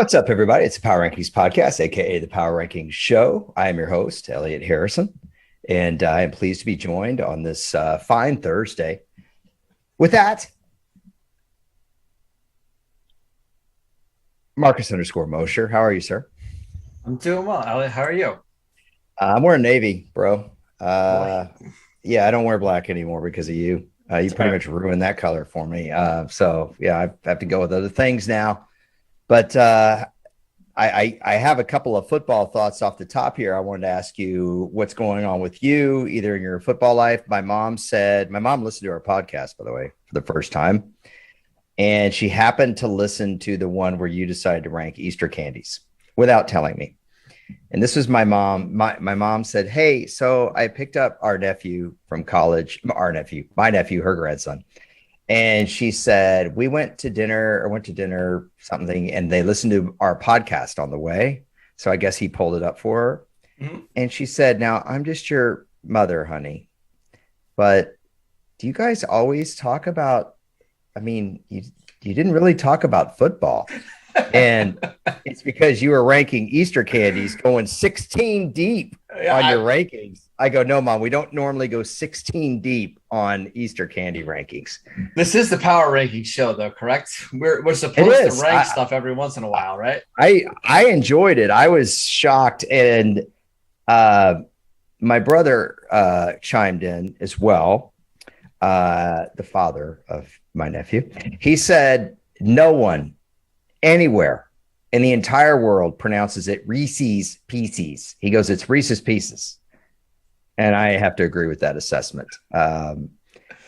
What's up, everybody? It's the Power Rankings Podcast, aka the Power Rankings Show. I am your host, Elliot Harrison, and I am pleased to be joined on this fine Thursday. With that, Marcus_Mosher. How are you, sir? I'm doing well, Elliot. How are you? I'm wearing navy, bro. Boy, Yeah, I don't wear black anymore because of you. You it's pretty fair. much ruined that color for me. So yeah, I have to go with other things now. But I have a couple of football thoughts off the top here. I wanted to ask you what's going on with you, either in your football life. My mom listened to our podcast, by the way, for the first time. And she happened to listen to the one where you decided to rank Easter candies without telling me. And this was my mom. My mom said, "Hey, so I picked up our nephew from college, my nephew, her grandson." And she said, we went to dinner, something, and they listened to our podcast on the way. So I guess he pulled it up for her. Mhm. And she said, "Now, I'm just your mother, honey, but do you guys always talk about, you didn't really talk about football." And it's because you were ranking Easter candies going 16 deep on your I, rankings. I go, "No, mom, we don't normally go 16 deep on Easter candy rankings." this is the power ranking show, though, correct? We're It supposed to is. rank stuff every once in a while, right? I enjoyed it. I was shocked, and uh, my brother chimed in as well. The father of my nephew, he said, "No one anywhere in the entire world pronounces it Reese's Pieces." He goes, "It's Reese's Pieces," and I have to agree with that assessment.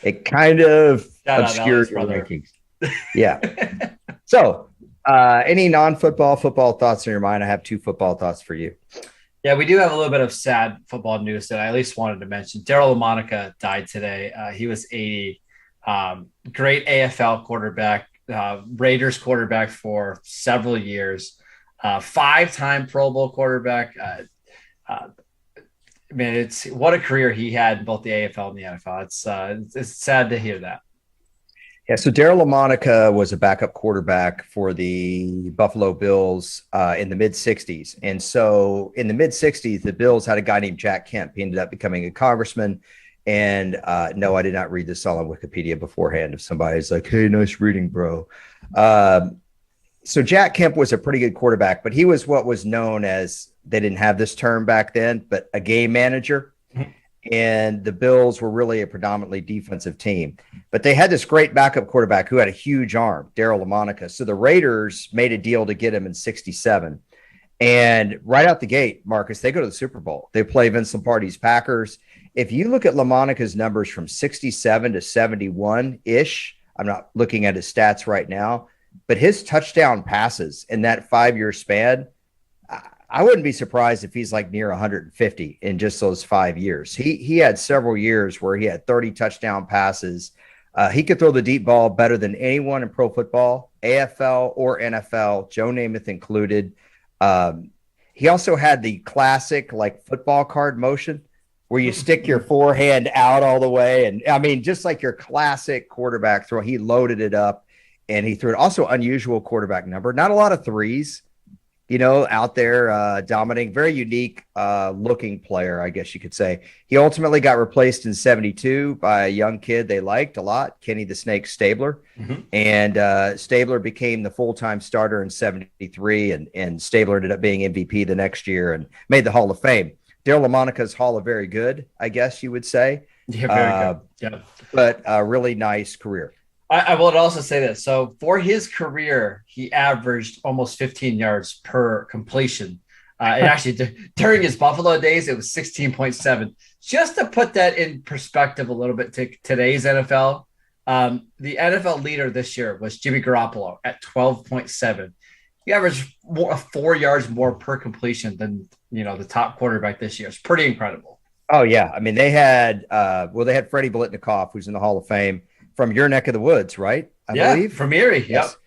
It kind of Shout out obscured Ellie's your brother. rankings. Yeah. So, any non-football football thoughts in your mind? I have two football thoughts for you. Yeah, we do have a little bit of sad football news that I at least wanted to mention. Daryl LaMonica died today. He was 80. Great AFL quarterback, Raiders quarterback for several years, five-time Pro Bowl quarterback. Uh, Man, it's what a career he had in both the AFL and the NFL. It's sad to hear that. Yeah, so Daryl LaMonica was a backup quarterback for the Buffalo Bills in the mid 60s. And so in the mid 60s, the Bills had a guy named Jack Kemp. He ended up becoming a congressman. And no, I did not read this all on Wikipedia beforehand. If somebody's like, "Hey, nice reading, bro." Um, so Jack Kemp was a pretty good quarterback, but he was what was known as, they didn't have this term back then, but a game manager. And the Bills were really a predominantly defensive team, but they had this great backup quarterback who had a huge arm, Daryl LaMonica. So the Raiders made a deal to get him in 67. And right out the gate, Marcus, they go to the Super Bowl. They play Vince Lombardi's Packers. If you look at LaMonica's numbers from 67 to 71 ish, I'm not looking at his stats right now, but his touchdown passes in that 5 year span, I wouldn't be surprised if he's like near 150 in just those 5 years. He had several years where he had 30 touchdown passes. He could throw the deep ball better than anyone in pro football, AFL or NFL, Joe Namath included. He also had the classic like football card motion where you stick your forehand out all the way. And I mean, just like your classic quarterback throw, he loaded it up and he threw it. Also unusual quarterback number, not a lot of threes, out there dominating, very unique looking player, I guess you could say. He ultimately got replaced in 72 by a young kid they liked a lot, Kenny the Snake Stabler. Mm-hmm. And Stabler became the full-time starter in 73, and Stabler ended up being MVP the next year and made the Hall of Fame. Daryl LaMonica's Hall of Very Good, I guess you would say. Yeah, very good. Yeah. But a really nice career. I would also say this. So for his career, he averaged almost 15 yards per completion. And actually, during his Buffalo days, it was 16.7. Just to put that in perspective a little bit to today's NFL, the NFL leader this year was Jimmy Garoppolo at 12.7. He averaged 4 yards more per completion than the top quarterback this year. It's pretty incredible. Oh, yeah. I mean, they had Freddie Blitnikoff, who's in the Hall of Fame, from your neck of the woods, right? I believe. From Erie. Yes.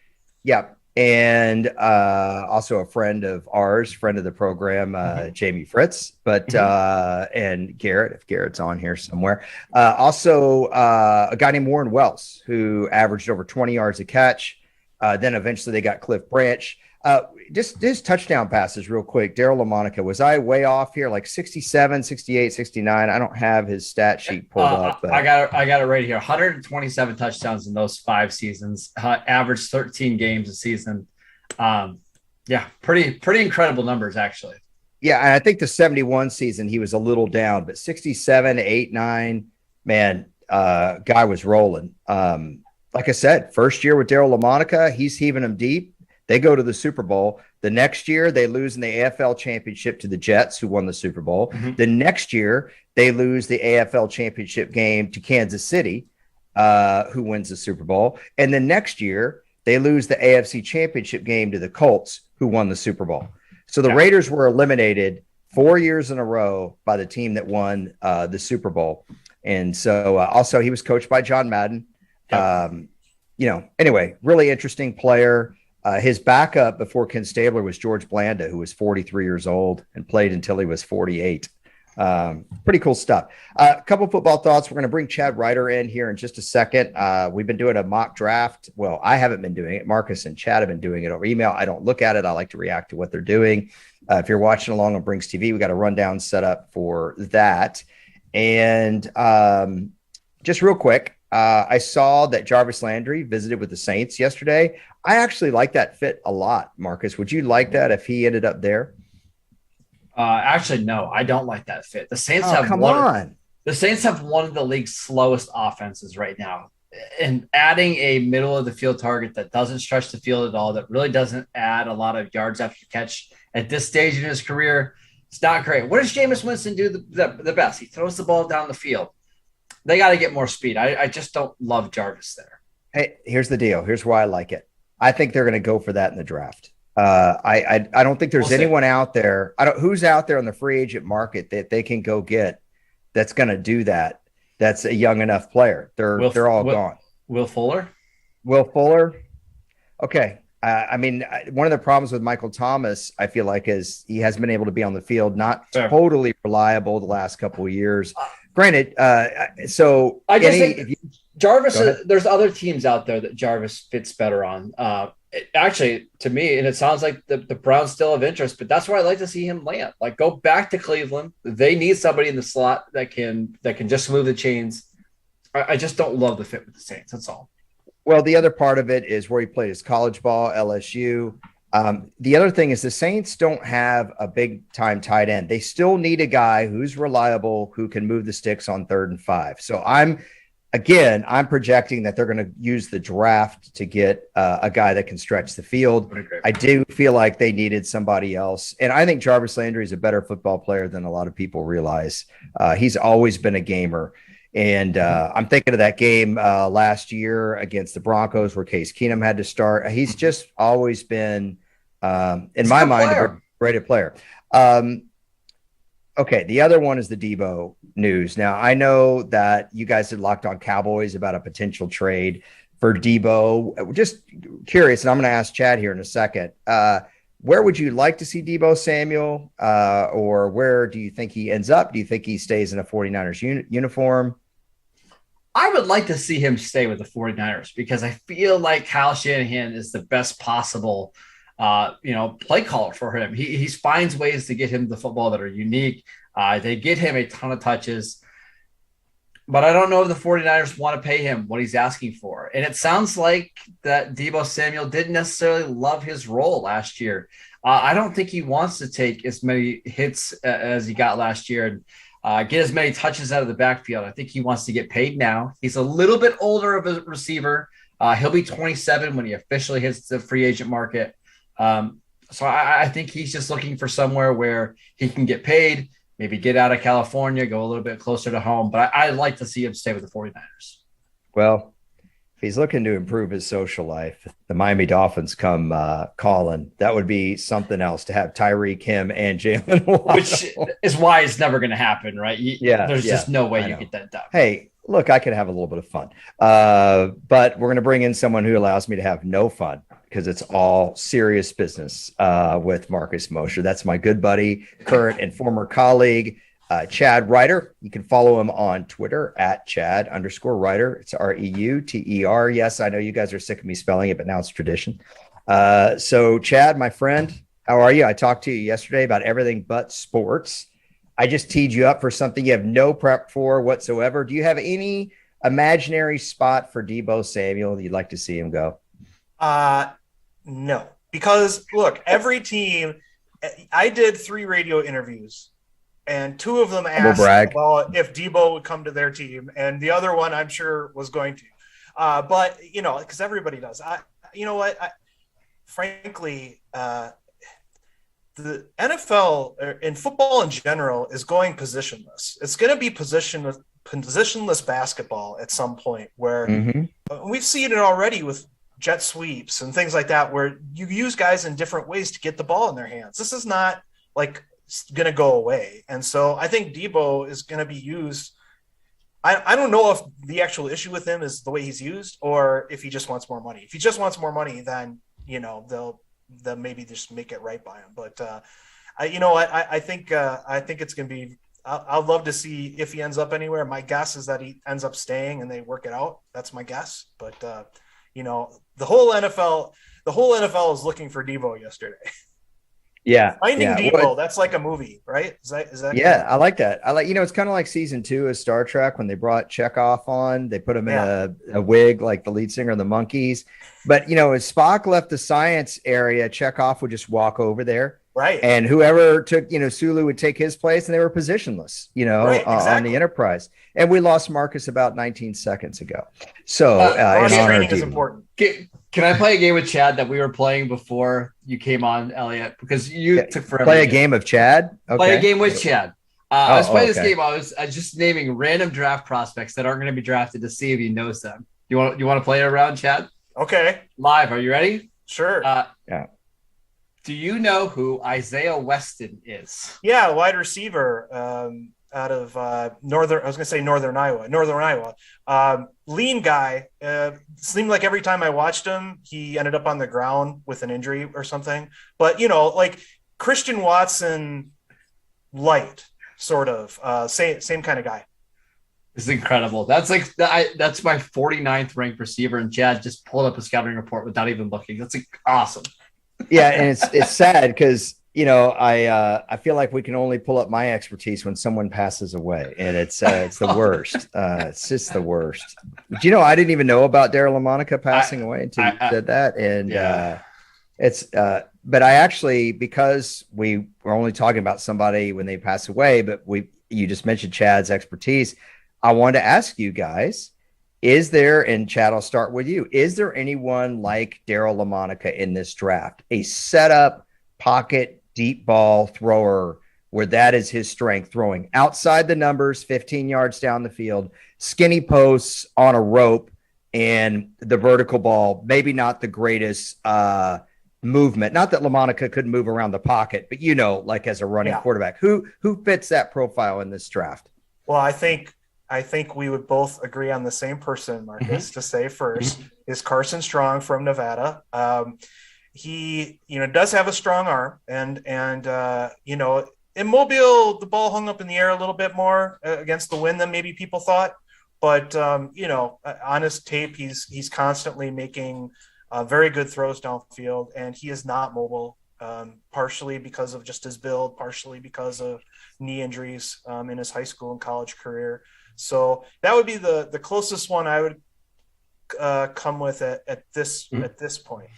Yep. And also a friend of ours, friend of the program, Jamie Fritz, but and Garrett, if Garrett's on here somewhere. Also a guy named Warren Wells, who averaged over 20 yards a catch. Then eventually they got Cliff Branch. Just touchdown passes real quick. Daryle Lamonica, was I way off here? Like 67, 68, 69. I don't have his stat sheet pulled up. But... I got it right here. 127 touchdowns in those 5 seasons. Averaged 13 games a season. Yeah, pretty incredible numbers, actually. Yeah, and I think the 71 season he was a little down, but 67, 8, 9, man, guy was rolling. Like I said, first year with Daryle Lamonica, he's heaving them deep. They go to the Super Bowl. The next year, they lose in the AFL championship to the Jets, who won the Super Bowl. Mm-hmm. The next year, they lose the AFL championship game to Kansas City, who wins the Super Bowl. And the next year, they lose the AFC championship game to the Colts, who won the Super Bowl. So the Raiders were eliminated 4 years in a row by the team that won the Super Bowl. And so also he was coached by John Madden. Anyway, really interesting player. His backup before Ken Stabler was George Blanda, who was 43 years old and played until he was 48. Pretty cool stuff. A couple football thoughts. We're going to bring Chad Ryder in here in just a second. We've been doing a mock draft. Well, I haven't been doing it. Marcus and Chad have been doing it over email. I don't look at it. I like to react to what they're doing. If you're watching along on Brinks TV, we got a rundown set up for that. And just real quick, I saw that Jarvis Landry visited with the Saints yesterday. I actually like that fit a lot, Marcus. Would you like that if he ended up there? Actually, no, I don't like that fit. The Saints The Saints have one of the league's slowest offenses right now. And adding a middle of the field target that doesn't stretch the field at all, that really doesn't add a lot of yards after catch at this stage in his career, it's not great. What does Jameis Winston do the best? He throws the ball down the field. They got to get more speed. I just don't love Jarvis there. Hey, here's the deal. Here's why I like it. I think they're going to go for that in the draft. I don't think there's anyone out there. Who's out there on the free agent market that they can go get that's going to do that. That's a young enough player. They're all gone. Will Fuller. Okay. One of the problems with Michael Thomas, I feel like, is he hasn't been able to be on the field, not totally reliable the last couple of years. Granted, Jarvis, there's other teams out there that Jarvis fits better on. Actually, to me, and it sounds like the Browns still have interest, but that's where I'd like to see him land. Like, go back to Cleveland. They need somebody in the slot that can just move the chains. I just don't love the fit with the Saints. That's all. Well, the other part of it is where he played his college ball, LSU. The other thing is the Saints don't have a big-time tight end. They still need a guy who's reliable, who can move the sticks on 3rd and 5. So I'm projecting that they're going to use the draft to get a guy that can stretch the field. I do feel like they needed somebody else. And I think Jarvis Landry is a better football player than a lot of people realize. He's always been a gamer. And I'm thinking of that game last year against the Broncos where Case Keenum had to start. He's just always been, in my mind, a great player. Okay, the other one is the Debo news. Now, I know that you guys had locked on Cowboys about a potential trade for Debo. Just curious, and I'm going to ask Chad here in a second. Where would you like to see Debo Samuel, or where do you think he ends up? Do you think he stays in a 49ers uniform? I would like to see him stay with the 49ers because I feel like Kyle Shanahan is the best possible play caller for him. He finds ways to get him the football that are unique. They get him a ton of touches, but I don't know if the 49ers want to pay him what he's asking for. And it sounds like that Debo Samuel didn't necessarily love his role last year. I don't think he wants to take as many hits as he got last year and get as many touches out of the backfield. I think he wants to get paid now. He's a little bit older of a receiver. He'll be 27 when he officially hits the free agent market. So I think he's just looking for somewhere where he can get paid, maybe get out of California, go a little bit closer to home. But I'd like to see him stay with the 49ers. Well, if he's looking to improve his social life, the Miami Dolphins come calling. That would be something else to have Tyreek, him, and Jalen Waddle. Which is why it's never going to happen, right? There's just no way you get that done. Hey, look, I could have a little bit of fun. But we're going to bring in someone who allows me to have no fun because it's all serious business with Marcus Mosher. That's my good buddy, current and former colleague, Chad Ryder. You can follow him on Twitter at Chad_Ryder. It's REUTER. Yes, I know you guys are sick of me spelling it, but now it's tradition. So Chad, my friend, how are you? I talked to you yesterday about everything but sports. I just teed you up for something you have no prep for whatsoever. Do you have any imaginary spot for Deebo Samuel you'd like to see him go? No, because look, every team, I did 3 radio interviews and 2 of them asked about if Deebo would come to their team, and the other one I'm sure was going to. But, you know, because everybody does. You know what? Frankly, the NFL in football in general is going positionless. It's going to be positionless basketball at some point where we've seen it already with jet sweeps and things like that, where you use guys in different ways to get the ball in their hands. This is not like going to go away. And so I think Deebo is going to be used. I don't know if the actual issue with him is the way he's used or if he just wants more money. If he just wants more money, then, you know, they'll maybe just make it right by him. But you know what? I think it's going to be, I'd love to see if he ends up anywhere. My guess is that he ends up staying and they work it out. That's my guess. But you know, the whole NFL is looking for Deebo yesterday. Yeah. Finding Deebo, that's like a movie, right? Is that yeah, I like that. You know, it's kind of like season 2 of Star Trek when they brought Chekhov on. They put him in a wig like the lead singer of the Monkees. But, you know, as Spock left the science area, Chekhov would just walk over there. Right. And whoever took, you know, Sulu would take his place, and they were positionless, you know, on the Enterprise. And we lost Marcus about 19 seconds ago. So training is important. Can I play a game with Chad that we were playing before you came on, Elliot? Because you took forever. Play a game of Chad? Okay. Play a game with Chad. I was playing this game. I was just naming random draft prospects that aren't going to be drafted to see if he knows them. You want to play around, Chad? Okay. Live. Are you ready? Sure. Yeah. Do you know who Isaiah Weston is? Yeah, wide receiver out of Northern Iowa. Lean guy. Seemed like every time I watched him, he ended up on the ground with an injury or something. But, you know, like Christian Watson light, sort of. Same kind of guy. It's incredible. That's that's my 49th ranked receiver, and Chad just pulled up a scouting report without even looking. That's awesome. Yeah, and it's sad because, you know, I feel like we can only pull up my expertise when someone passes away, and it's the worst. It's just the worst. But, you know, I didn't even know about Daryle Lamonica passing away until you said that, and but I actually, because we were only talking about somebody when they pass away, but you just mentioned Chad's expertise. I wanted to ask you guys, is there, and Chad, I'll start with you, is there anyone like Daryle Lamonica in this draft? A setup, pocket, deep ball thrower where that is his strength, throwing outside the numbers, 15 yards down the field, skinny posts on a rope, and the vertical ball, maybe not the greatest movement. Not that Lamonica couldn't move around the pocket, but, you know, like as a running quarterback. Who fits that profile in this draft? Well, I think we would both agree on the same person, Marcus, to say first is Carson Strong from Nevada. He, you know, does have a strong arm, and you know, in Mobile, the ball hung up in the air a little bit more against the wind than maybe people thought. But you know, on his tape, he's constantly making very good throws downfield, and he is not mobile, partially because of just his build, partially because of knee injuries in his high school and college career. So that would be the closest one I would come with at this point.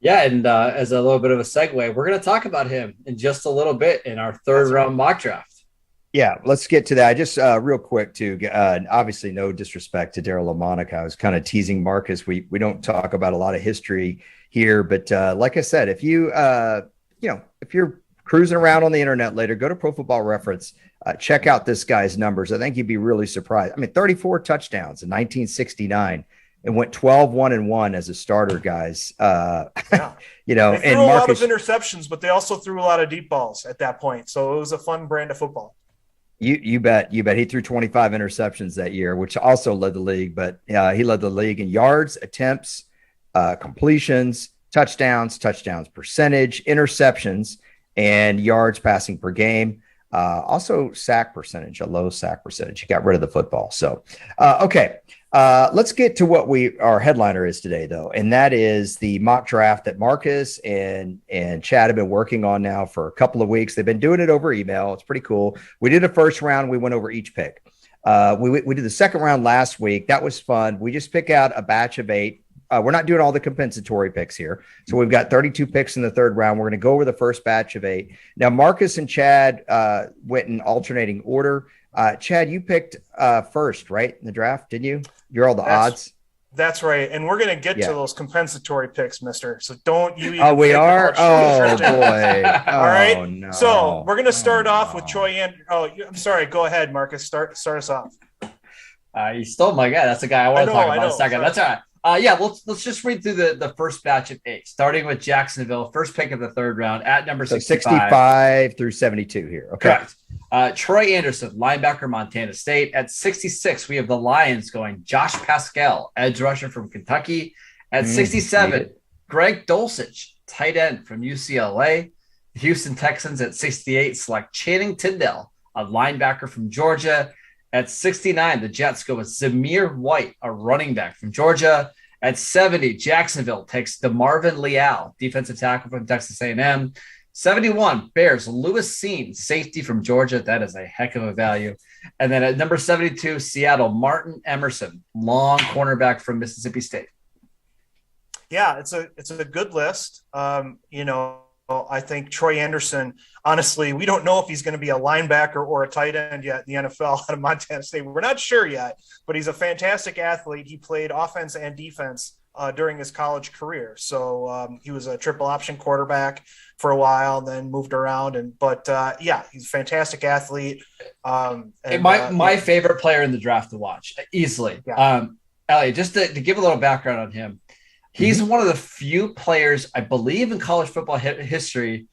Yeah, and as a little bit of a segue, we're going to talk about him in just a little bit in our third round mock draft. Yeah, let's get to that. Just real quick, too. Obviously, no disrespect to Daryle Lamonica. I was kind of teasing Marcus. We don't talk about a lot of history here, but like I said, if you if you're cruising around on the internet later, go to Pro Football Reference. Check out this guy's numbers. I think you'd be really surprised. I mean, 34 touchdowns in 1969 and went 12-1-1 as a starter, guys. You know, they threw a lot of interceptions, but they also threw a lot of deep balls at that point. So it was a fun brand of football. You bet. He threw 25 interceptions that year, which also led the league, but he led the league in yards, attempts, completions, touchdowns percentage, interceptions, and yards passing per game. Also sack percentage, a low sack percentage. He got rid of the football. So, okay. Let's get to what our headliner is today, though, and that is the mock draft that Marcus and Chad have been working on now for a couple of weeks. They've been doing it over email. It's pretty cool. We did a first round. We went over each pick. We did the second round last week. That was fun. We just pick out a batch of 8. We're not doing all the compensatory picks here. So we've got 32 picks in the third round. We're going to go over the first batch of 8. Now, Marcus and Chad went in alternating order. Chad, you picked first, right, in the draft, didn't you? You're all the odds. That's right. And we're going to get to those compensatory picks, mister. So don't you even. Oh, we are? Oh, boy. All right. Oh, no. So we're going to start off with Troy. I'm sorry. Go ahead, Marcus. Start us off. You stole my guy. That's the guy I want to talk about in a second. Sorry. That's all right. Let's just read through the first batch of 8, starting with Jacksonville, first pick of the third round at number 65 through 72 here. Okay. Correct. Troy Anderson, linebacker, Montana State. At 66, we have the Lions going Josh Pascal, edge rusher from Kentucky. At 67, Greg Dulcich, tight end from UCLA. The Houston Texans at 68 select Channing Tindall, a linebacker from Georgia. At 69, the Jets go with Zamir White, a running back from Georgia. At 70, Jacksonville takes DeMarvin Leal, defensive tackle from Texas A&M. 71, Bears, Lewis Seen, safety from Georgia. That is a heck of a value. And then at number 72, Seattle, Martin Emerson, long cornerback from Mississippi State. Yeah, it's a good list. I think Troy Anderson, honestly, we don't know if he's going to be a linebacker or a tight end yet in the NFL out of Montana State. We're not sure yet, but he's a fantastic athlete. He played offense and defense during his college career. So he was a triple option quarterback for a while, then moved around. But he's a fantastic athlete. My favorite player in the draft to watch, easily. Yeah. Elliot, just to give a little background on him. He's one of the few players, I believe, in college football history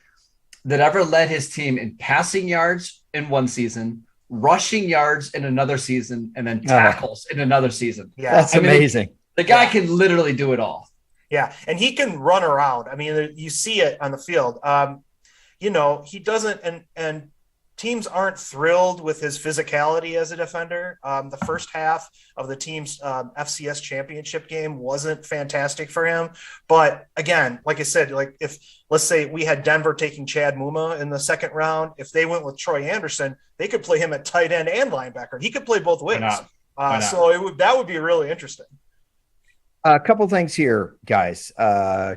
that ever led his team in passing yards in one season, rushing yards in another season, and then tackles in another season. Yeah, that's amazing. The guy can literally do it all. Yeah, and he can run around. I mean, you see it on the field. He doesn't, and teams aren't thrilled with his physicality as a defender. The first half of the team's FCS championship game wasn't fantastic for him. But again, like I said, like if let's say we had Denver taking Chad Muma in the second round, if they went with Troy Anderson, they could play him at tight end and linebacker. He could play both ways. Why not? So that would be really interesting. A couple things here, guys.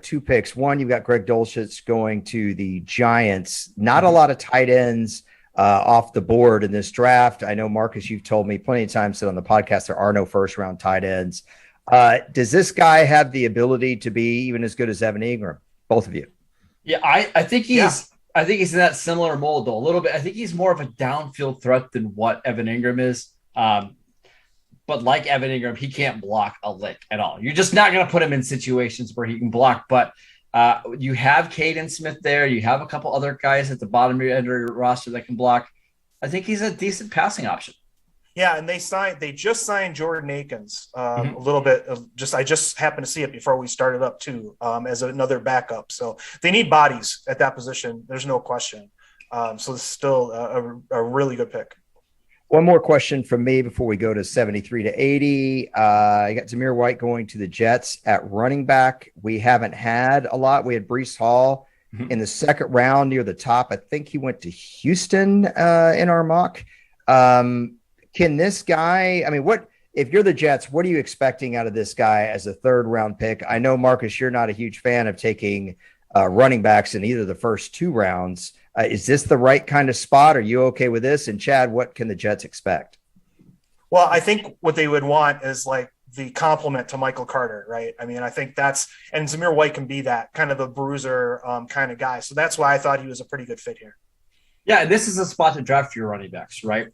2 picks. One, you've got Greg Dulcich going to the Giants. Not a lot of tight ends off the board in this draft. I know, Marcus, you've told me plenty of times that on the podcast there are no first-round tight ends. Does this guy have the ability to be even as good as Evan Ingram? Both of you. Yeah, I think he's in that similar mold, though, a little bit. I think he's more of a downfield threat than what Evan Ingram is. But like Evan Ingram, he can't block a lick at all. You're just not going to put him in situations where he can block. But you have Caden Smith there. You have a couple other guys at the bottom of your roster that can block. I think he's a decent passing option. Yeah, and they just signed Jordan Akins a little bit of I just happened to see it before we started up too, as another backup. So they need bodies at that position. There's no question. So it's still a really good pick. One more question from me before we go to 73 to 80. I got Zamir White going to the Jets at running back. We haven't had a lot. We had Breece Hall in the second round near the top. I think he went to Houston in our mock. Can this guy, if you're the Jets, what are you expecting out of this guy as a third round pick? I know, Marcus, you're not a huge fan of taking running backs in either the first 2 rounds. Is this the right kind of spot? Are you okay with this? And Chad, what can the Jets expect? Well, I think what they would want is like the complement to Michael Carter, right? I mean, I think and Zamir White can be that kind of a bruiser kind of guy. So that's why I thought he was a pretty good fit here. Yeah, this is a spot to draft your running backs, right?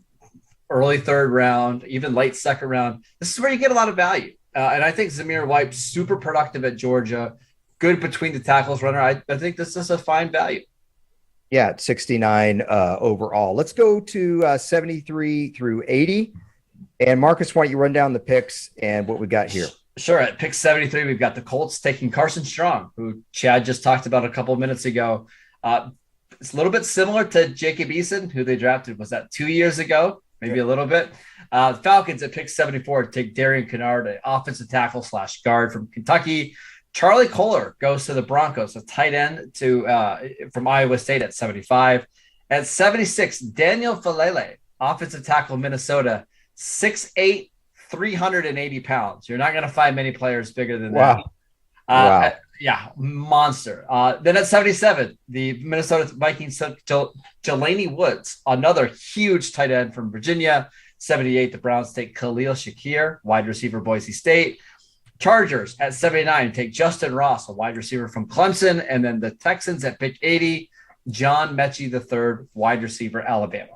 Early third round, even late second round. This is where you get a lot of value. And I think Zamir White, super productive at Georgia, good between the tackles runner. I think this is a fine value. Yeah, at 69 overall. Let's go to 73 through 80. And Marcus, why don't you run down the picks and what we got here? Sure. At pick 73, we've got the Colts taking Carson Strong, who Chad just talked about a couple of minutes ago. It's a little bit similar to Jacob Eason, who they drafted, was that 2 years ago? Maybe a little bit. The Falcons at pick 74 take Darian Kennard, an offensive tackle / guard from Kentucky. Charlie Kolar goes to the Broncos, a tight end from Iowa State at 75. At 76, Daniel Falele, offensive tackle, Minnesota, 6'8", 380 pounds. You're not going to find many players bigger than that. Wow. Yeah, monster. Then at 77, the Minnesota Vikings took Jelani Woods, another huge tight end from Virginia. 78, the Browns take Khalil Shakir, wide receiver, Boise State. Chargers at 79 take Justin Ross, a wide receiver from Clemson. And then the Texans at pick 80, John Mechie III, wide receiver, Alabama.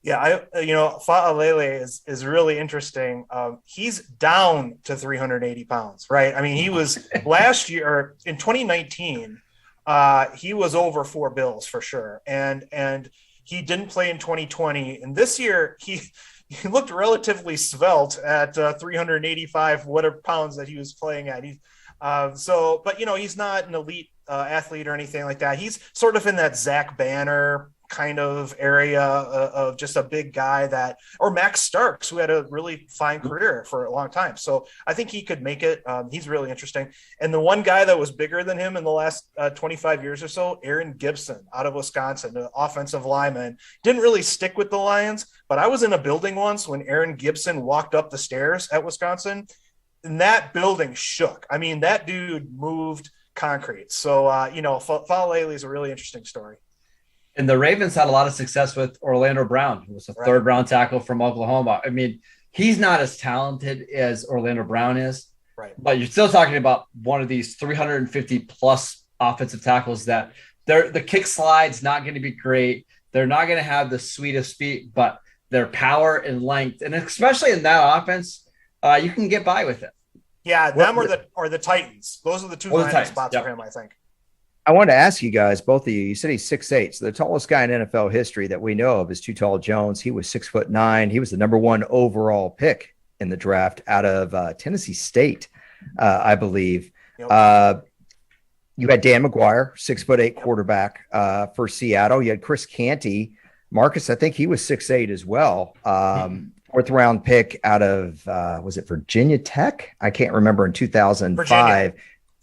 Yeah, Fa'alele is really interesting. He's down to 380 pounds, right? I mean, he was last year, or in 2019, he was over 4 bills for sure. And he didn't play in 2020. And this year, he looked relatively svelte at 385 whatever pounds that he was playing at. But he's not an elite athlete or anything like that. He's sort of in that Zach Banner kind of area of just a big guy or Max Starks, who had a really fine career for a long time. So I think he could make it. He's really interesting. And the one guy that was bigger than him in the last 25 years or so, Aaron Gibson out of Wisconsin, the offensive lineman, didn't really stick with the Lions, but I was in a building once when Aaron Gibson walked up the stairs at Wisconsin, and that building shook. I mean, that dude moved concrete. So, Fa'alele is a really interesting story. And the Ravens had a lot of success with Orlando Brown, who was a third-round tackle from Oklahoma. I mean, he's not as talented as Orlando Brown is, but you're still talking about one of these 350-plus offensive tackles that the kick slide's not going to be great. They're not going to have the sweetest feet, but their power and length, and especially in that offense, you can get by with it. Yeah, them or the Titans. Those are the two landing spots for him, I think. I wanted to ask you guys, both of you, you said he's 6'8". So the tallest guy in NFL history that we know of is Too Tall Jones. He was 6'9". He was the number 1 overall pick in the draft out of Tennessee State, I believe. Yep. You had Dan McGuire, 6'8" quarterback for Seattle. You had Chris Canty. Marcus, I think he was 6'8" as well. 4th round pick out of, was it Virginia Tech? I can't remember, in 2005.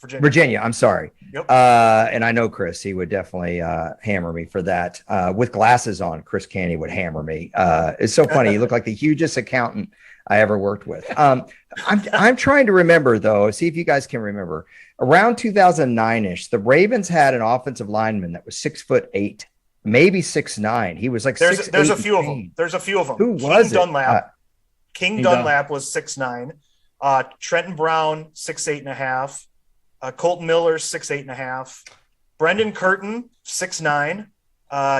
Virginia, I'm sorry. Yep. And I know Chris, he would definitely hammer me for that. With glasses on, Chris Canty would hammer me. It's so funny. He looked like the hugest accountant I ever worked with. I'm trying to remember, though, see if you guys can remember. Around 2009-ish, the Ravens had an offensive lineman that was 6'8", maybe 6'9". He was like there's a few of them. There's a few of them. Who was it? Dunlap. King Dunlap was 6'9". Trenton Brown, 6'8.5". Colton Miller, 6'8.5". Brendan Curtin, 6'9".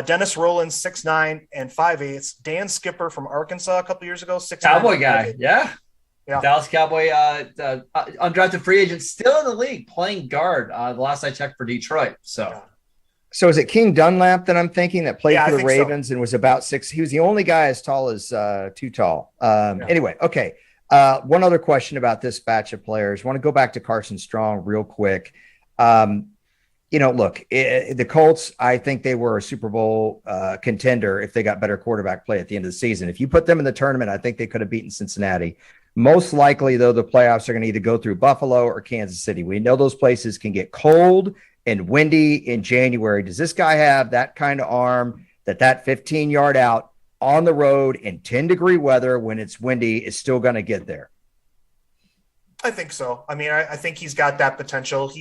Dennis Rollins, 6'9" and 5'8". Dan Skipper from Arkansas a couple years ago, 6'9". Cowboy guy, yeah. Dallas Cowboy, undrafted free agent, still in the league, playing guard. The last I checked for Detroit. So is it King Dunlap that I'm thinking that played for the Ravens and was about 6? He was the only guy as tall as Too Tall. Anyway, okay. One other question about this batch of players. I want to go back to Carson Strong real quick. Look, the Colts, I think they were a Super Bowl contender if they got better quarterback play at the end of the season. If you put them in the tournament, I think they could have beaten Cincinnati. Most likely, though, the playoffs are going to either go through Buffalo or Kansas City. We know those places can get cold and windy in January. Does this guy have that kind of arm that 15-yard out on the road in 10-degree weather when it's windy is still going to get there? I think so. I mean, I think he's got that potential.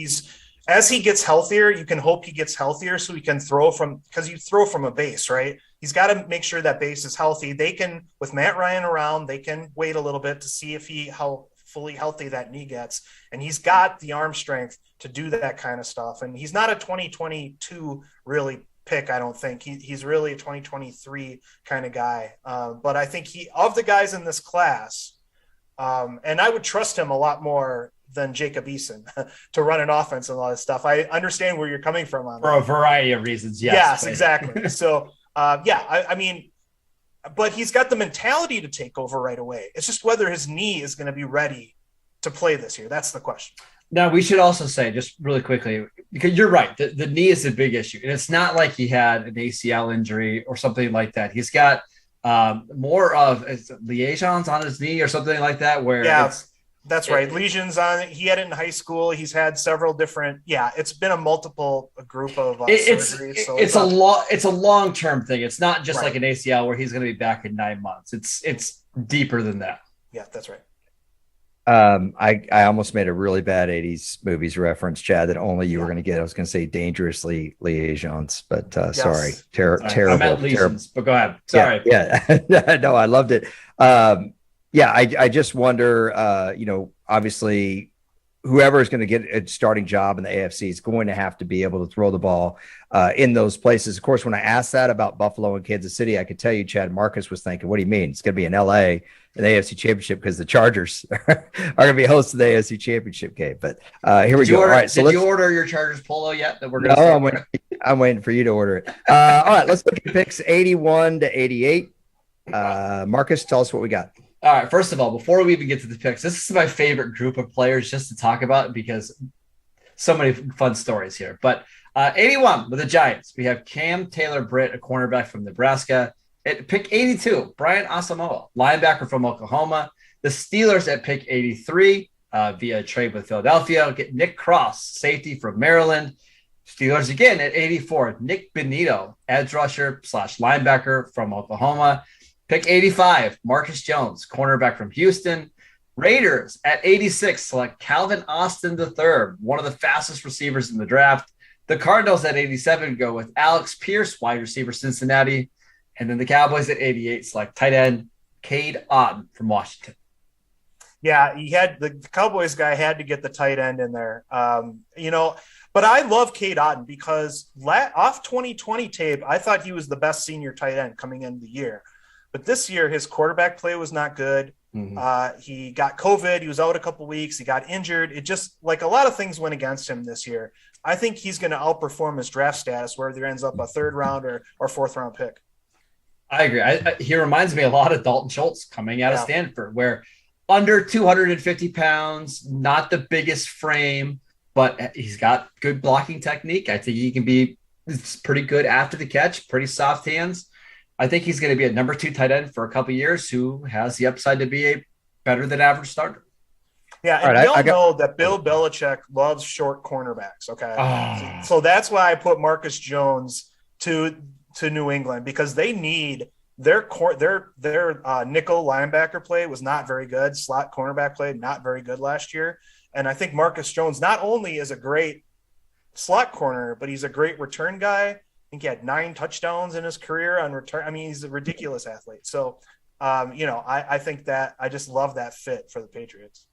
As he gets healthier, you can hope he gets healthier so he can because you throw from a base, right? He's got to make sure that base is healthy. They can, with Matt Ryan around, they can wait a little bit to see how fully healthy that knee gets. And he's got the arm strength to do that kind of stuff. And he's not a 2022 really pick, I don't think. He's really a 2023 kind of guy. But I think of the guys in this class, and I would trust him a lot more than Jacob Eason to run an offense and all this stuff. I understand where you're coming from on for that. A variety of reasons. Yes, exactly. So, I mean, but he's got the mentality to take over right away. It's just whether his knee is going to be ready to play this year. That's the question. Now, we should also say, just really quickly, because you're right, the knee is a big issue. And it's not like he had an ACL injury or something like that. He's got more of liaisons on his knee or something like that, where that's right. Lesions on it. He had it in high school. He's had several different. Yeah, it's been a multiple group of surgeries. So it's a long-term thing. It's not just like an ACL where he's going to be back in 9 months. It's deeper than that. Yeah, that's right. I almost made a really bad 80s movies reference, Chad, that only you were going to get. I was going to say dangerously liaisons, but sorry. Terrible. I meant lesions, but go ahead. Sorry. Yeah. No, I loved it. I just wonder, obviously whoever is going to get a starting job in the AFC is going to have to be able to throw the ball in those places. Of course, when I asked that about Buffalo and Kansas City, I could tell you, Chad, Marcus was thinking, what do you mean? It's going to be in LA in the AFC Championship because the Chargers are going to be hosting the AFC Championship game. But here we go. All right, did you order your Chargers polo yet? That we're going to I'm waiting for you to order it. All right, let's look at picks 81 to 88. Marcus, tell us what we got. All right. First of all, before we even get to the picks, this is my favorite group of players just to talk about because so many fun stories here. But 81 with the Giants, we have Cam Taylor-Britt, a cornerback from Nebraska. At pick 82, Brian Asamoah, linebacker from Oklahoma. The Steelers at pick 83 via trade with Philadelphia get Nick Cross, safety from Maryland. Steelers again at 84, Nick Benito, edge rusher / linebacker from Oklahoma. Pick 85, Marcus Jones, cornerback from Houston. Raiders at 86 select Calvin Austin III, one of the fastest receivers in the draft. The Cardinals at 87 go with Alex Pierce, wide receiver, Cincinnati. And then the Cowboys at 88 select tight end Cade Otton from Washington. Yeah, the Cowboys guy had to get the tight end in there. But I love Cade Otton because off 2020 tape, I thought he was the best senior tight end coming into the year. But this year, his quarterback play was not good. Mm-hmm. He got COVID. He was out a couple weeks. He got injured. It just like a lot of things went against him this year. I think he's going to outperform his draft status, whether he ends up a third round or fourth round pick. I agree. He reminds me a lot of Dalton Schultz coming out of Stanford, where under 250 pounds, not the biggest frame, but he's got good blocking technique. I think he can be pretty good after the catch, pretty soft hands. I think he's going to be a number 2 tight end for a couple of years who has the upside to be a better than average starter. Yeah, and we all know that Bill Belichick loves short cornerbacks, okay? So that's why I put Marcus Jones to New England because they need their nickel linebacker play was not very good. Slot cornerback play, not very good last year. And I think Marcus Jones not only is a great slot corner, but he's a great return guy. I think he had 9 touchdowns in his career on return. I mean, he's a ridiculous athlete. So, I think that I just love that fit for the Patriots.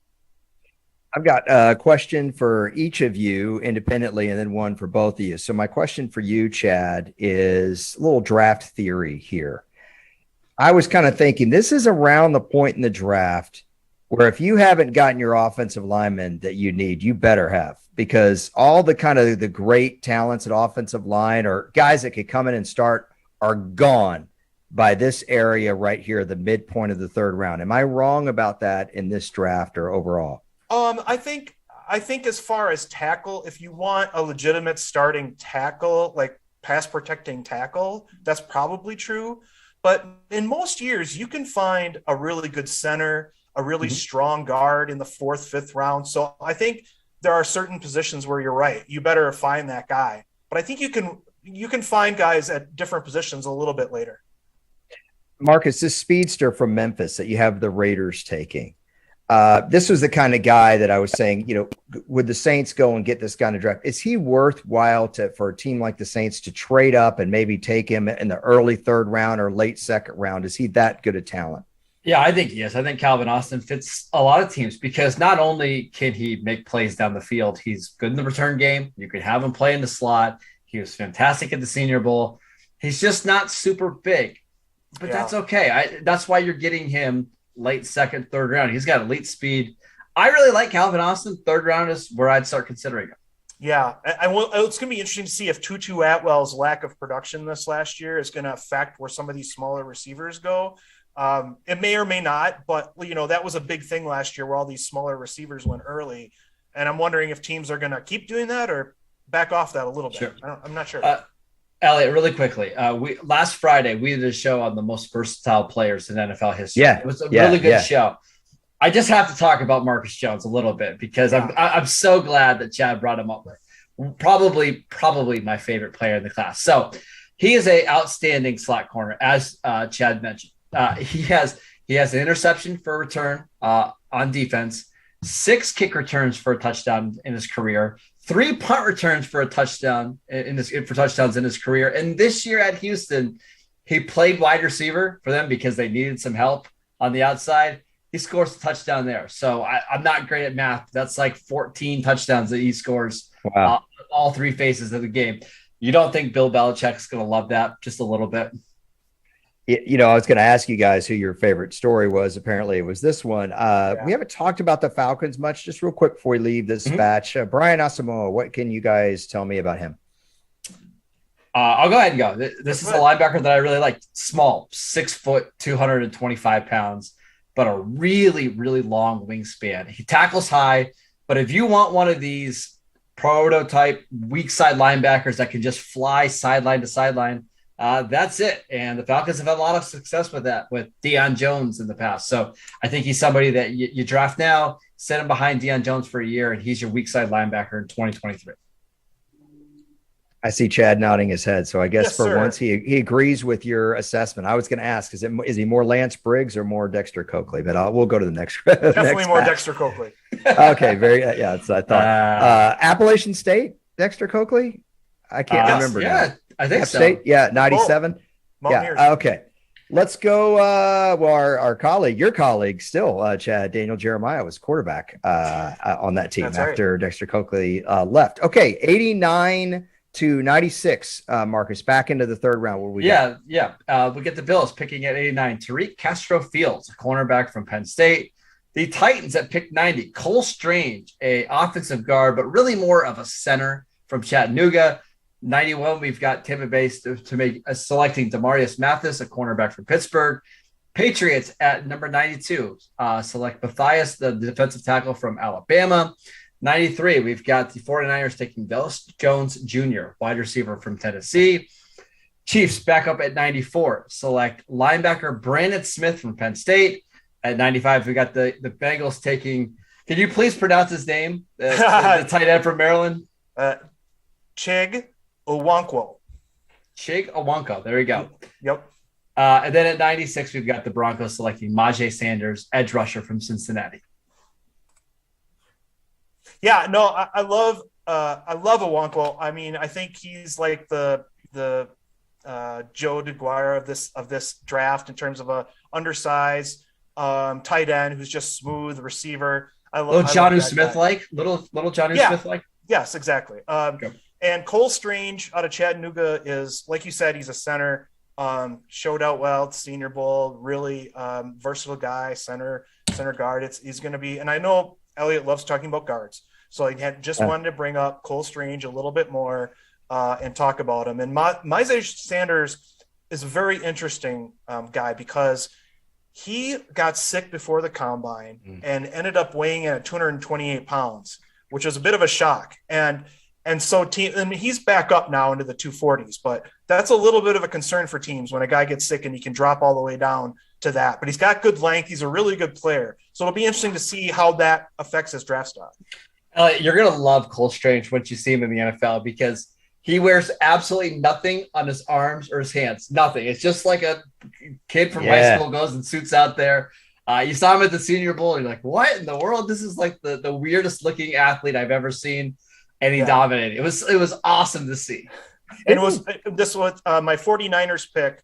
I've got a question for each of you independently and then one for both of you. So my question for you, Chad, is a little draft theory here. I was kind of thinking this is around the point in the draft where if you haven't gotten your offensive lineman that you need, you better have, because all the kind of the great talents at offensive line or guys that could come in and start are gone by this area right here, the midpoint of the third round. Am I wrong about that in this draft or overall? I think as far as tackle, if you want a legitimate starting tackle, like pass protecting tackle, that's probably true. But in most years, you can find a really good center, a really strong guard in the 4th, 5th round. So I think there are certain positions where you're right. You better find that guy. But I think you can find guys at different positions a little bit later. Marcus, this speedster from Memphis that you have the Raiders taking, this was the kind of guy that I was saying, would the Saints go and get this guy in the draft? Is he worthwhile for a team like the Saints to trade up and maybe take him in the early 3rd round or late 2nd round? Is he that good a talent? Yeah, I think he is. I think Calvin Austin fits a lot of teams because not only can he make plays down the field, he's good in the return game. You could have him play in the slot. He was fantastic at the Senior Bowl. He's just not super big, but that's okay. That's why you're getting him late 2nd, 3rd round. He's got elite speed. I really like Calvin Austin. 3rd round is where I'd start considering him. Yeah, it's going to be interesting to see if Tutu Atwell's lack of production this last year is going to affect where some of these smaller receivers go. It may or may not, but that was a big thing last year where all these smaller receivers went early. And I'm wondering if teams are going to keep doing that or back off that a little bit. Sure. I'm not sure. Elliot, really quickly, last Friday we did a show on the most versatile players in NFL history. Yeah, it was a really good show. I just have to talk about Marcus Jones a little bit because I'm so glad that Chad brought him up. Probably my favorite player in the class. So he is a outstanding slot corner, as Chad mentioned. He has an interception for a return on defense, 6 kick returns for a touchdown in his career, 3 punt returns for a touchdown for touchdowns in his career. And this year at Houston, he played wide receiver for them because they needed some help on the outside. He scores a touchdown there. So I'm not great at math. That's like 14 touchdowns that he scores. Wow. All 3 phases of the game. You don't think Bill Belichick's going to love that just a little bit? You know, I was going to ask you guys who your favorite story was. Apparently it was this one. We haven't talked about the Falcons much. Just real quick before we leave this batch, Brian Asamoah, what can you guys tell me about him? I'll go ahead and go. This is a linebacker that I really like. Small, 6 foot, 225 pounds, but a really, really long wingspan. He tackles high, but if you want one of these prototype weak side linebackers that can just fly sideline to sideline, that's it. And the Falcons have had a lot of success with that, with Deion Jones in the past. So I think he's somebody that you draft now, set him behind Deion Jones for a year, and he's your weak side linebacker in 2023. I see Chad nodding his head. So I guess once he agrees with your assessment. I was going to ask, is he more Lance Briggs or more Dexter Coakley? But we'll go to the next. Definitely more Dexter Coakley. Okay. That's what I thought. Appalachian State, Dexter Coakley. I can't remember. Yeah, I think so. State, 97. Mountaineers. Okay. Let's go. Our colleague, your colleague still, Chad, Daniel Jeremiah was quarterback on that team after Dexter Coakley left. Okay. 89 to 96, Marcus, back into the 3rd round. What we got? We get the Bills picking at 89. Tariq Castro-Fields, a cornerback from Penn State. The Titans at pick 90. Cole Strange, a offensive guard, but really more of a center from Chattanooga. 91, we've got Tampa Bay selecting Demarius Mathis, a cornerback from Pittsburgh. Patriots at number 92 select Matthias, the defensive tackle from Alabama. 93, we've got the 49ers taking Velus Jones Jr., wide receiver from Tennessee. Chiefs back up at 94, select linebacker Brandon Smith from Penn State. At 95, we got the Bengals taking, can you please pronounce his name? The tight end from Maryland? Chig Owonkwo. Chig Owonkwo, there we go. Yep. And then at 96, we've got the Broncos selecting Myjai Sanders, edge rusher from Cincinnati. Yeah, no, I love Owonkwo. I mean, I think he's like the Joe DeGuara of this draft in terms of a undersized tight end who's just smooth receiver. Little Jonnu Smith-like? Little Jonnu Smith-like? Yes, exactly. And Cole Strange out of Chattanooga is, like you said, he's a center. Showed out well at the Senior Bowl. Really versatile guy, center guard. He's going to be, and I know Elliot loves talking about guards, so I wanted to bring up Cole Strange a little bit more and talk about him. And Myjai Sanders is a very interesting guy because he got sick before the combine and ended up weighing in at 228 pounds, which was a bit of a shock. And so he's back up now into the 240s, but that's a little bit of a concern for teams when a guy gets sick and he can drop all the way down to that. But he's got good length. He's a really good player. So it'll be interesting to see how that affects his draft stock. You're going to love Cole Strange once you see him in the NFL because he wears absolutely nothing on his arms or his hands. Nothing. It's just like a kid from high school goes and suits out there. You saw him at the Senior Bowl and you're like, what in the world? This is like the weirdest looking athlete I've ever seen. And he dominated. It was awesome to see. And my 49ers pick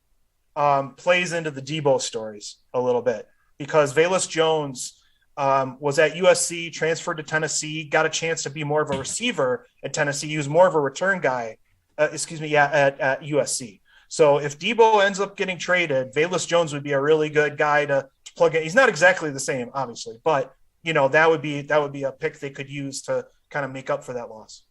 plays into the Debo stories a little bit because Velus Jones was at USC, transferred to Tennessee, got a chance to be more of a receiver at Tennessee. He was more of a return guy, at USC. So if Debo ends up getting traded, Velus Jones would be a really good guy to plug in. He's not exactly the same, obviously, but that would be a pick they could use to kind of make up for that loss.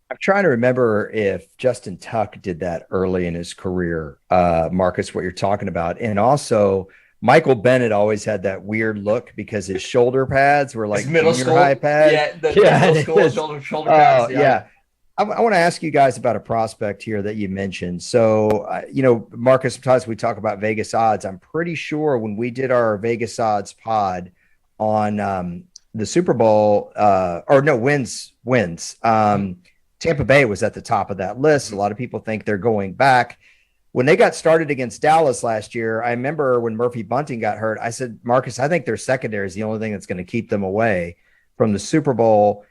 I'm trying to remember if Justin Tuck did that early in his career, Marcus, what you're talking about. And also Michael Bennett always had that weird look because his shoulder pads were like middle junior school high pads. Yeah, the middle school shoulder pads. Yeah. I want to ask you guys about a prospect here that you mentioned. So, Marcus, sometimes we talk about Vegas odds. I'm pretty sure when we did our Vegas odds pod on the Super Bowl, wins. Tampa Bay was at the top of that list. A lot of people think they're going back. When they got started against Dallas last year, I remember when Murphy Bunting got hurt, I said, Marcus, I think their secondary is the only thing that's going to keep them away from the Super Bowl.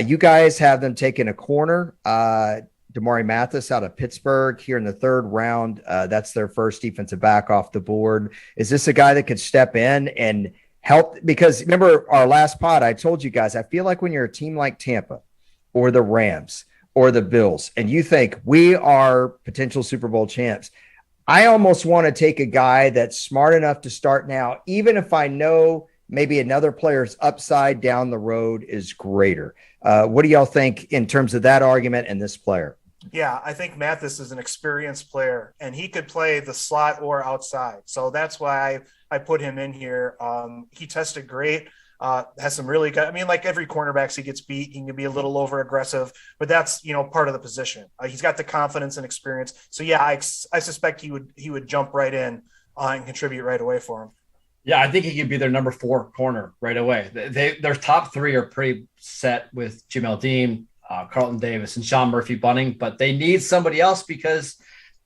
You guys have them taking a corner, Damari Mathis out of Pittsburgh here in the third round. That's their first defensive back off the board. Is this a guy that could step in and help? Because remember our last pod, I told you guys, I feel like when you're a team like Tampa or the Rams or the Bills, and you think we are potential Super Bowl champs, I almost want to take a guy that's smart enough to start now, even if I know maybe another player's upside down the road is greater. What do y'all think in terms of that argument and this player? Yeah, I think Mathis is an experienced player, and he could play the slot or outside. So that's why I put him in here. He tested great, has some really good – I mean, like every cornerback, he gets beat. He can be a little over-aggressive, but that's, part of the position. He's got the confidence and experience. So, yeah, I suspect he would jump right in and contribute right away for him. Yeah, I think he could be their number 4 corner right away. Their top 3 are pretty set with Jamel Dean, Carlton Davis, and Sean Murphy Bunting, but they need somebody else because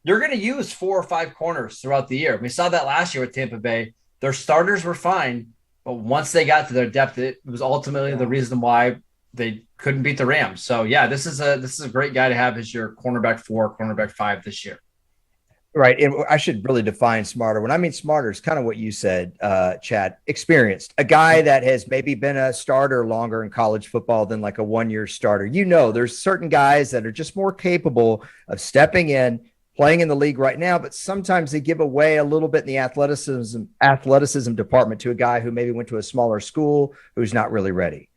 you're going to use 4 or 5 corners throughout the year. We saw that last year with Tampa Bay. Their starters were fine, but once they got to their depth, it was ultimately the reason why they couldn't beat the Rams. So, yeah, this is a great guy to have as your cornerback 4, cornerback 5 this year. Right. And I should really define smarter. When I mean smarter, it's kind of what you said, Chad. Experienced. A guy that has maybe been a starter longer in college football than like a one-year starter. There's certain guys that are just more capable of stepping in, playing in the league right now, but sometimes they give away a little bit in the athleticism department to a guy who maybe went to a smaller school who's not really ready.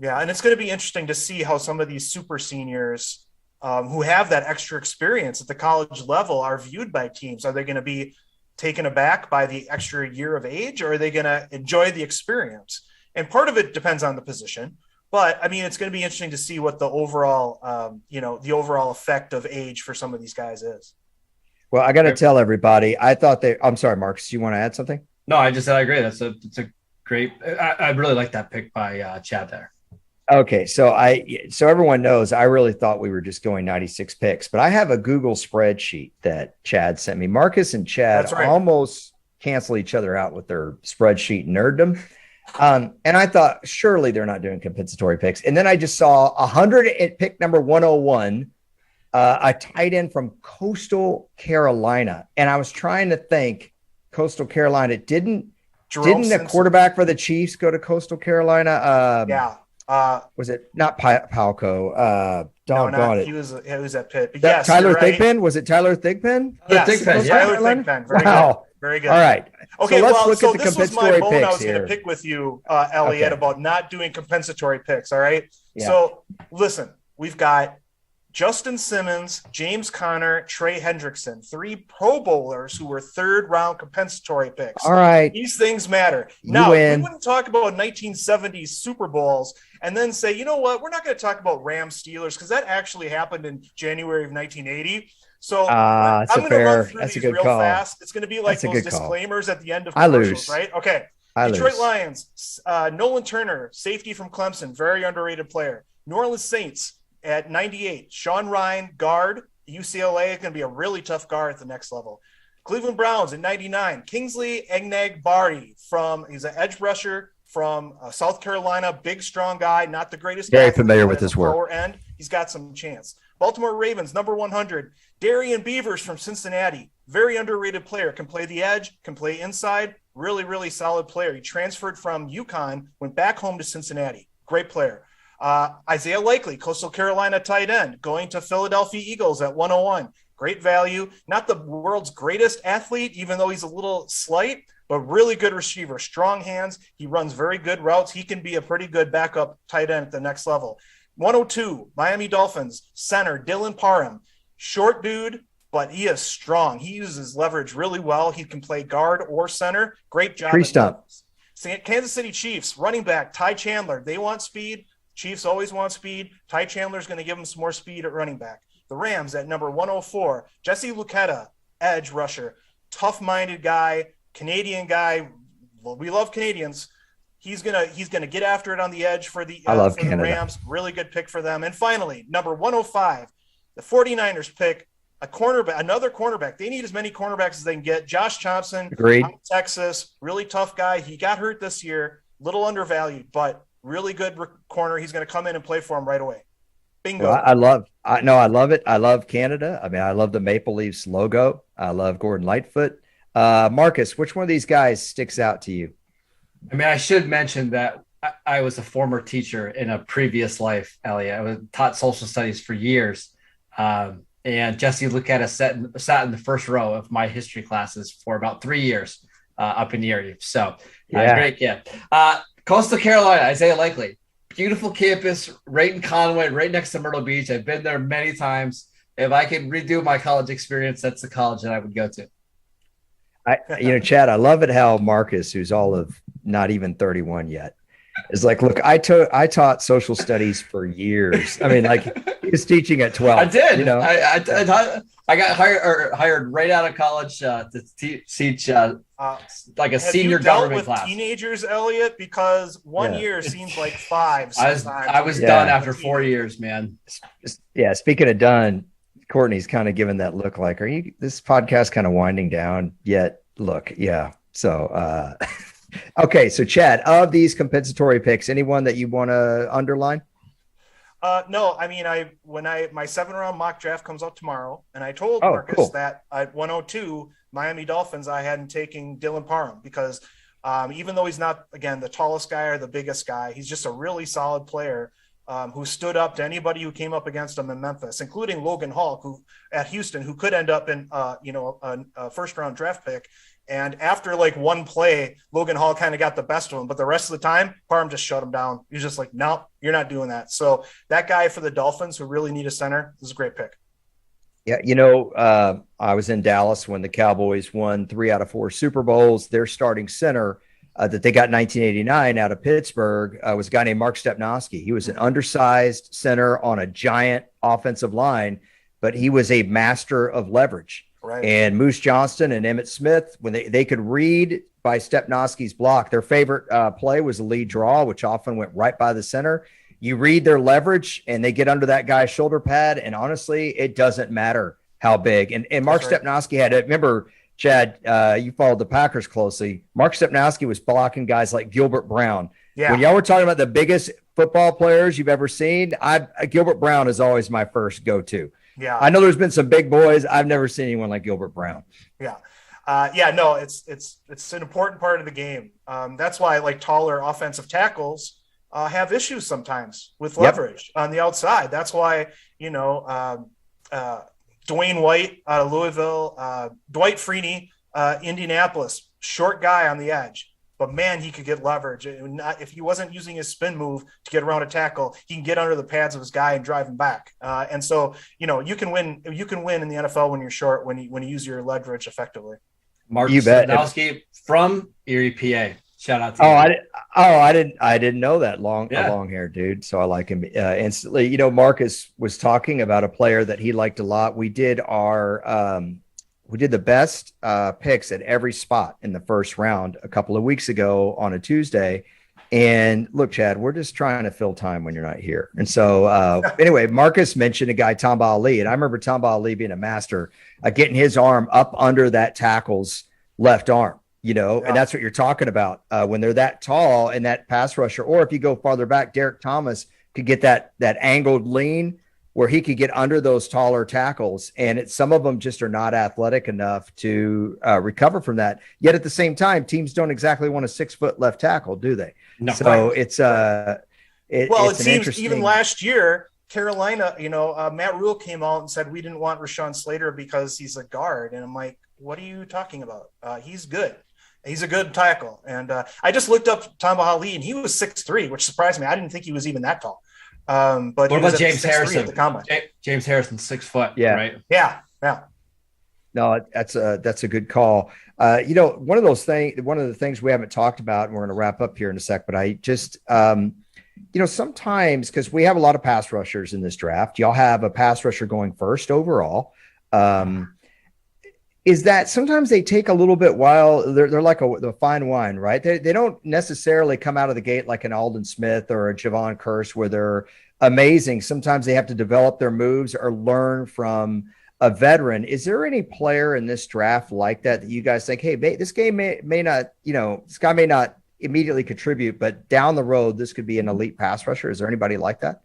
Yeah, and it's going to be interesting to see how some of these super seniors who have that extra experience at the college level are viewed by teams. Are they going to be taken aback by the extra year of age, or are they going to enjoy the experience? And part of it depends on the position, but I mean, it's going to be interesting to see what the overall, the overall effect of age for some of these guys is. Well, I got to tell everybody, I'm sorry, Marcus, you want to add something? No, I just said I agree. It's a great, I really like that pick by Chad there. Okay, so everyone knows I really thought we were just going 96 picks, but I have a Google spreadsheet that Chad sent me. Marcus and Chad almost cancel each other out with their spreadsheet nerddom. And I thought, surely they're not doing compensatory picks. And then I just saw 100 at pick number 101, a tight end from Coastal Carolina. And I was trying to think, Coastal Carolina, didn't a quarterback for the Chiefs go to Coastal Carolina? Yeah. Was it not Palco? He was at Pitt. But yes, Tyler Thigpen? Was it Tyler Thigpen? Yes, Tyler Thigpen. Very good. Very good. All right. Okay, so let's look at the this was my bone I was going to here. pick with you, Elliot, about not doing compensatory picks. All right. Yeah. So listen, we've got Justin Simmons, James Conner, Trey Hendrickson, 3 Pro Bowlers who were 3rd-round compensatory picks. All right. These things matter. Now, we wouldn't talk about 1970s Super Bowls and then say, you know what, we're not going to talk about Rams Steelers because that actually happened in January of 1980. So I'm going to run through these real fast. It's going to be like those disclaimers at the end of commercials, right? Okay. Detroit Lions, Nolan Turner, safety from Clemson, very underrated player. New Orleans Saints, at 98, Sean Ryan, guard, UCLA, is going to be a really tough guard at the next level. Cleveland Browns at 99, Kingsley Enagbare he's an edge rusher from South Carolina, big, strong guy, not the greatest. Very familiar with his work. End, he's got some chance. Baltimore Ravens, number 100, Darian Beavers from Cincinnati, very underrated player, can play the edge, can play inside, really, really solid player. He transferred from UConn, went back home to Cincinnati, great player. Isaiah Likely, Coastal Carolina tight end, going to Philadelphia Eagles at 101. Great value. Not the world's greatest athlete, even though he's a little slight, but really good receiver. Strong hands. He runs very good routes. He can be a pretty good backup tight end at the next level. 102, Miami Dolphins, center, Dylan Parham. Short dude, but he is strong. He uses leverage really well. He can play guard or center. Great job. Tree stump. Kansas City Chiefs, running back, Ty Chandler. They want speed. Chiefs always want speed. Ty Chandler's going to give them some more speed at running back. The Rams at number 104, Jesse Luketa, edge rusher. Tough-minded guy, Canadian guy. Well, we love Canadians. He's gonna get after it on the edge for the Rams. Really good pick for them. And finally, number 105, the 49ers pick another cornerback. They need as many cornerbacks as they can get. Josh Thompson, Agreed. Texas, really tough guy. He got hurt this year, little undervalued, but really good corner. He's going to come in and play for him right away. Bingo. Well, I love it. I love Canada. I mean, I love the Maple Leafs logo. I love Gordon Lightfoot. Marcus, which one of these guys sticks out to you? I mean, I should mention that I was a former teacher in a previous life, Elliot. I taught social studies for years. And Jesse Luketa sat in the first row of my history classes for about 3 years up in Erie. So, great kid. Coastal Carolina, Isaiah Likely. Beautiful campus, right in Conway, right next to Myrtle Beach. I've been there many times. If I could redo my college experience, that's the college that I would go to. Chad, I love it how Marcus, who's all of not even 31 yet, is like, look, I taught social studies for years. I mean, like, he was teaching at 12. I did. I got hired right out of college to teach like a senior government class. Teenagers, Elliot, because 1 year seems like 5. I was done after 4 years, man. Yeah. Speaking of done, Courtney's kind of giving that look like, this podcast kind of winding down yet? Look, yeah. So, okay. So Chad, of these compensatory picks, anyone that you want to underline? No, I mean, my 7-round mock draft comes out tomorrow, and I told Marcus that at 102 Miami Dolphins, I hadn't taken Dylan Parham because even though he's not, again, the tallest guy or the biggest guy, he's just a really solid player who stood up to anybody who came up against him in Memphis, including Logan Hall, at Houston, who could end up in a first-round draft pick. And after like one play, Logan Hall kind of got the best of him, but the rest of the time, Parham just shut him down. He was just like, no, you're not doing that. So that guy for the Dolphins who really need a center, this is a great pick. Yeah. I was in Dallas when the Cowboys won 3 out of 4 Super Bowls. Their starting center that they got in 1989 out of Pittsburgh was a guy named Mark Stepnoski. He was an undersized center on a giant offensive line, but he was a master of leverage. Right. And Moose Johnston and Emmitt Smith, when they could read by Stepnoski's block, their favorite play was a lead draw, which often went right by the center. You read their leverage and they get under that guy's shoulder pad. And honestly, it doesn't matter how big. And Mark Stepnoski had it. Remember, Chad, you followed the Packers closely. Mark Stepnoski was blocking guys like Gilbert Brown. Yeah. When y'all were talking about the biggest football players you've ever seen, Gilbert Brown is always my first go-to. Yeah, I know there's been some big boys. I've never seen anyone like Gilbert Brown. Yeah. No, it's an important part of the game. That's why like taller offensive tackles have issues sometimes with leverage on the outside. That's why, Dwayne White out of Louisville, Dwight Freeney, Indianapolis, short guy on the edge. But man, he could get leverage. If he wasn't using his spin move to get around a tackle, he can get under the pads of his guy and drive him back. And so, you can win. You can win in the NFL when you're short, when you use your leverage effectively. Mark Stepnoski from Erie, PA. Shout out to you. I didn't know that long hair dude. So I like him instantly. Marcus was talking about a player that he liked a lot. We did the best picks at every spot in the first round a couple of weeks ago on a Tuesday. And look, Chad, we're just trying to fill time when you're not here. And so anyway, Marcus mentioned a guy, Tamba Ali. And I remember Tamba Ali being a master getting his arm up under that tackle's left arm, and that's what you're talking about when they're that tall and that pass rusher. Or if you go farther back, Derek Thomas could get that angled lean where he could get under those taller tackles. And some of them just are not athletic enough to recover from that. Yet at the same time, teams don't exactly want a 6-foot left tackle, do they? No. So it seems even last year, Carolina, Matt Rule came out and said, we didn't want Rashawn Slater because he's a guard. And I'm like, what are you talking about? He's good. He's a good tackle. And I just looked up Tamba Ali and he was 6'3", which surprised me. I didn't think he was even that tall. But what about James Harrison? James Harrison, 6 foot. Yeah. Right. Yeah. No, that's a good call. One of the things we haven't talked about, and we're going to wrap up here in a sec, but I just, sometimes, because we have a lot of pass rushers in this draft, y'all have a pass rusher going first overall. Is that sometimes they take a little bit while they're like the fine wine, right? They don't necessarily come out of the gate like an Alden Smith or a Javon Curse where they're amazing. Sometimes they have to develop their moves or learn from a veteran. Is there any player in this draft like that you guys think, hey, this game may not, this guy may not immediately contribute, but down the road, this could be an elite pass rusher? Is there anybody like that?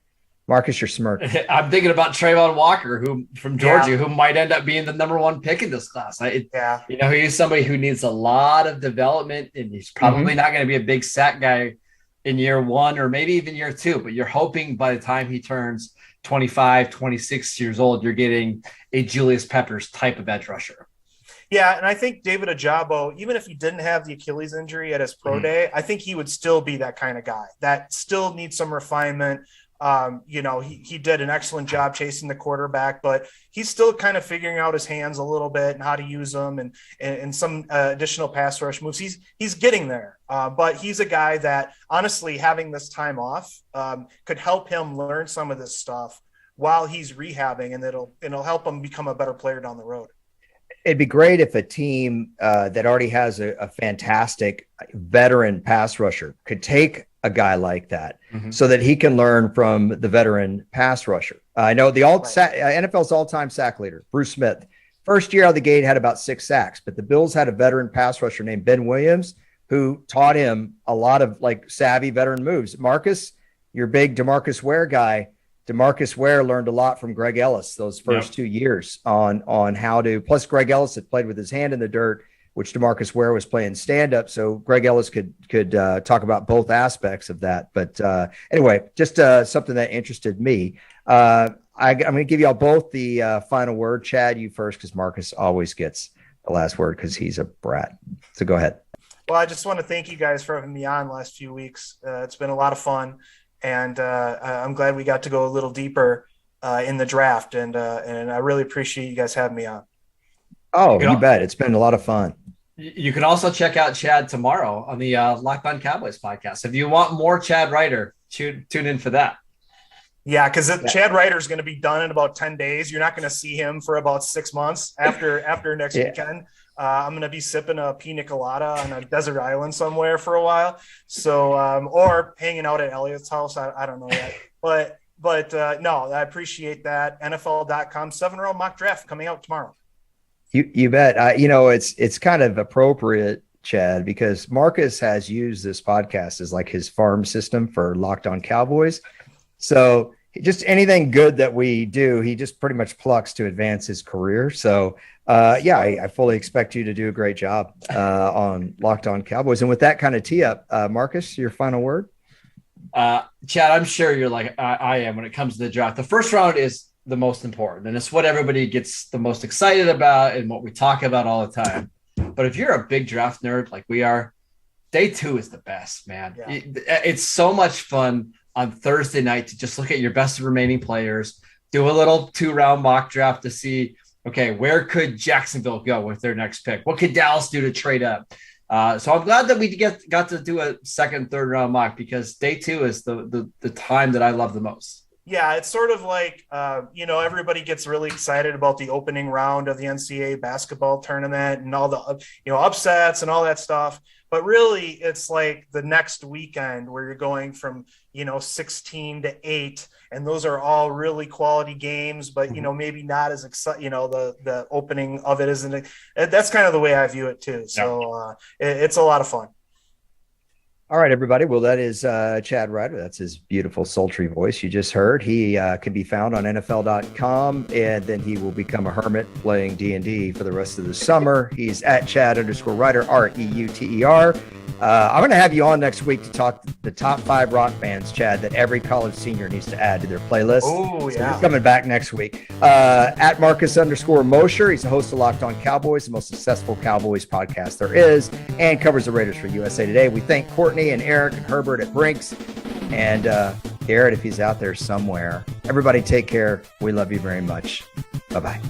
Marcus, you're smirking. I'm thinking about Trayvon Walker, who from Georgia, who might end up being the #1 pick in this class. He's somebody who needs a lot of development, and he's probably not going to be a big sack guy in year 1 or maybe even year 2, but you're hoping by the time he turns 25, 26 years old, you're getting a Julius Peppers type of edge rusher. Yeah, and I think David Ajabo, even if he didn't have the Achilles injury at his pro day, I think he would still be that kind of guy that still needs some refinement. He did an excellent job chasing the quarterback, but he's still kind of figuring out his hands a little bit and how to use them and some additional pass rush moves. He's getting there, but he's a guy that honestly having this time off could help him learn some of this stuff while he's rehabbing, and it'll help him become a better player down the road. It'd be great if a team that already has a fantastic veteran pass rusher could take a guy like that so that he can learn from the veteran pass rusher. I know the NFL's all-time sack leader, Bruce Smith, first year out of the gate had about 6 sacks, but the Bills had a veteran pass rusher named Ben Williams who taught him a lot of savvy veteran moves. Marcus, your big DeMarcus Ware guy, DeMarcus Ware learned a lot from Greg Ellis those first 2 years on how to, plus Greg Ellis had played with his hand in the dirt, which DeMarcus Ware was playing stand-up. So Greg Ellis could talk about both aspects of that. But anyway, just something that interested me. I'm going to give y'all both the final word. Chad, you first, because Marcus always gets the last word because he's a brat. So go ahead. Well, I just want to thank you guys for having me on the last few weeks. It's been a lot of fun. And I'm glad we got to go a little deeper in the draft. And I really appreciate you guys having me on. Oh, you bet. It's been a lot of fun. You can also check out Chad tomorrow on the Locked On Cowboys podcast. If you want more Chad Ryder, tune in for that. Yeah, because Chad Ryder is going to be done in about 10 days. You're not going to see him for about 6 months after next weekend. I'm going to be sipping a pina colada on a desert island somewhere for a while. So, or hanging out at Elliot's house. I don't know yet. But no, I appreciate that. NFL.com 7-round mock draft coming out tomorrow. You bet. It's kind of appropriate, Chad, because Marcus has used this podcast as like his farm system for Locked On Cowboys. So just anything good that we do, he just pretty much plucks to advance his career. So I fully expect you to do a great job on Locked On Cowboys. And with that kind of tee up, Marcus, your final word? Chad, I'm sure you're like I am when it comes to the draft. The first round is the most important, and it's what everybody gets the most excited about and what we talk about all the time. But if you're a big draft nerd like we are, day 2 is the best, man. Yeah. It's so much fun on Thursday night to just look at your best remaining players, do a little 2-round mock draft to see, okay, where could Jacksonville go with their next pick? What could Dallas do to trade up? So I'm glad that we got to do a 2nd, 3rd round mock, because day 2 is the time that I love the most. Yeah, it's sort of like, everybody gets really excited about the opening round of the NCAA basketball tournament and all the, upsets and all that stuff. But really, it's like the next weekend where you're going from, 16 to 8, and those are all really quality games, but, maybe not as exciting, the opening of it isn't. That's kind of the way I view it too. So it's a lot of fun. All right, everybody. Well, that is Chad Ryder. That's his beautiful, sultry voice you just heard. He can be found on NFL.com, and then he will become a hermit playing D&D for the rest of the summer. He's at Chad_Ryder, REUTER. I'm going to have you on next week to talk the top 5 rock bands, Chad, that every college senior needs to add to their playlist. Oh, yeah. So he's coming back next week. At Marcus_Mosher. He's the host of Locked On Cowboys, the most successful Cowboys podcast there is, and covers the Raiders for USA Today. We thank Courtney and Eric and Herbert at Brinks, and Garrett, if he's out there somewhere. Everybody take care. We love you very much. Bye-bye.